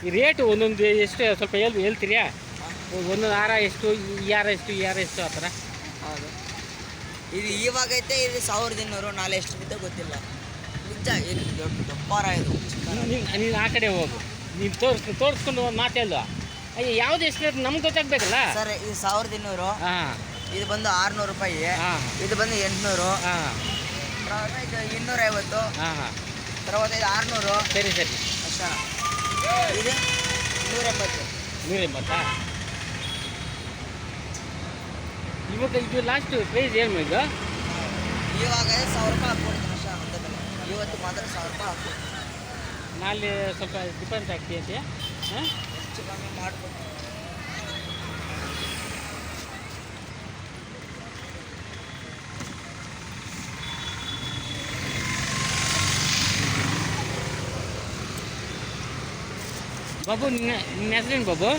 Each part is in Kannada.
ಈ ರೇಟು ಒಂದೊಂದು ಎಷ್ಟು ಸ್ವಲ್ಪ ಹೇಳ್ತೀರಾ? ಒಂದೊಂದು ಹಾರ ಎಷ್ಟು, ಈ ಹಾರ ಎಷ್ಟು, ಈ ಹಾರ ಎಷ್ಟು ಆ ಥರ? ಹೌದು, ಇದು ಇವಾಗೈತೆ ಇದು 1200, ನಾಳೆ ಎಷ್ಟು ಬಿದ್ದ ಗೊತ್ತಿಲ್ಲ. ನಿಜ, ಇದು ದೊಡ್ಡ ವ್ಯಾಪಾರ ಇದು. ನೀನು ಆ ಕಡೆ ಹೋಗು, ನೀನು ತೋರಿಸ್ಕೊಂಡು ಮಾತಾಡು. ಅಯ್ಯ, ಯಾವ್ದು ಎಷ್ಟು ನಮ್ಗೆ ಗೊತ್ತಾಗಬೇಕಲ್ಲ ಸರ್. ಇದು 1200. ಹಾಂ. ಇದು ಬಂದು 600 ರೂಪಾಯಿ. ಹಾಂ. ಇದು ಬಂದು 800. ಹಾಂ. ಇದು 250. ಹಾಂ ಹಾಂ. తర్వాత ಇದು 600. ಸರಿ ಸರಿ. ಅಷ್ಟೇ. ಇದು 180. 180. ಇವಾಗ ಇದು ಲಾಸ್ಟ್ ಪ್ರೈಸ್ ಏನು ಈಗ? ಇವಾಗ 1000 ರೂಪಾಯಿ ಹಾಕ್ಕೊಡ್ತೀನಿ ಅಷ್ಟೇ. ಹಂತದಲ್ಲಿ ಇವತ್ತು ಮಾತ್ರ 1000 ರೂಪಾಯಿ ಹಾಕ್ಕೊಡ್ತೀನಿ. ನಾಳೆ ಸ್ವಲ್ಪ ಡಿಫ್ರೆಂಟ್ ಆಗ್ತೈತೆ. ಹಾಂ, ಹೆಚ್ಚು ಕಮ್ಮಿ ಮಾಡ್ಕೊಡ್ತೀನಿ. ಬಾಬು, ನಿನ್ನ ಹೆಸರೇನು ಬಾಬು?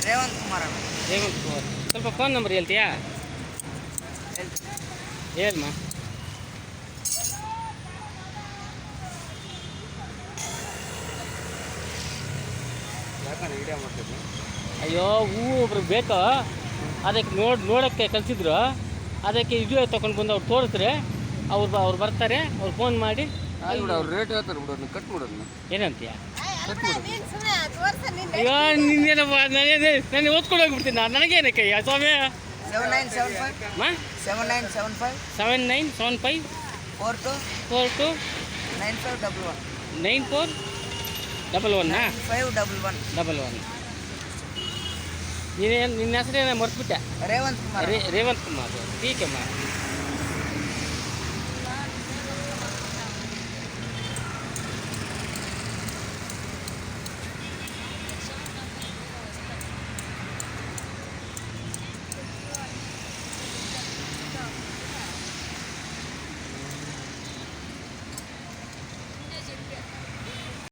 ರೇವಂತ್ ಕುಮಾರ್ ಅಣ್ಣ. ರೇವಂತ್ ಕುಮಾರ್. ಸ್ವಲ್ಪ ಫೋನ್ ನಂಬರ್ ಹೇಳ್ತೀಯಾ? ಹೇಳಮ್ಮ. ಅಯ್ಯೋ, ಹೂವು ಒಬ್ರು ಬೇಕು, ಅದಕ್ಕೆ ನೋಡೋಕ್ಕೆ ಕಳಿಸಿದ್ರು. ಅದಕ್ಕೆ ವಿಡಿಯೋ ತೊಗೊಂಡು ಬಂದು ಅವ್ರು ತೋರಿಸ್ರೆ ಅವ್ರು ಬರ್ತಾರೆ. ಅವ್ರು ಫೋನ್ ಮಾಡಿ ಅವ್ರು ರೇಟ್ ಹೇಳ್ತಾರೆ ಬಿಡೋದು, ಕಟ್ ಮಾಡೋದು. ಏನಂತೀಯ? ಅಯ್ಯೋ, ನಿನ್ನೇನಪ್ಪ, ನಾನು ಓದ್ಕೊಂಡು ಹೋಗ್ಬಿಡ್ತೀನಿ. ನನಗೇನಕ್ಕೆ ಸ್ವಾಮಿ? 7975 7975 7975 42 42 9511 9411 9511. ನಿನ್ನ ಹೆಸರೇನ ಮರ್ತ್ಬಿಟ್ಟೆ? ರೇವಂತ್ ಕುಮಾರ್. ರೇವಂತ್ ಕುಮಾರ್. ಟೀಕೆ ಮಾ.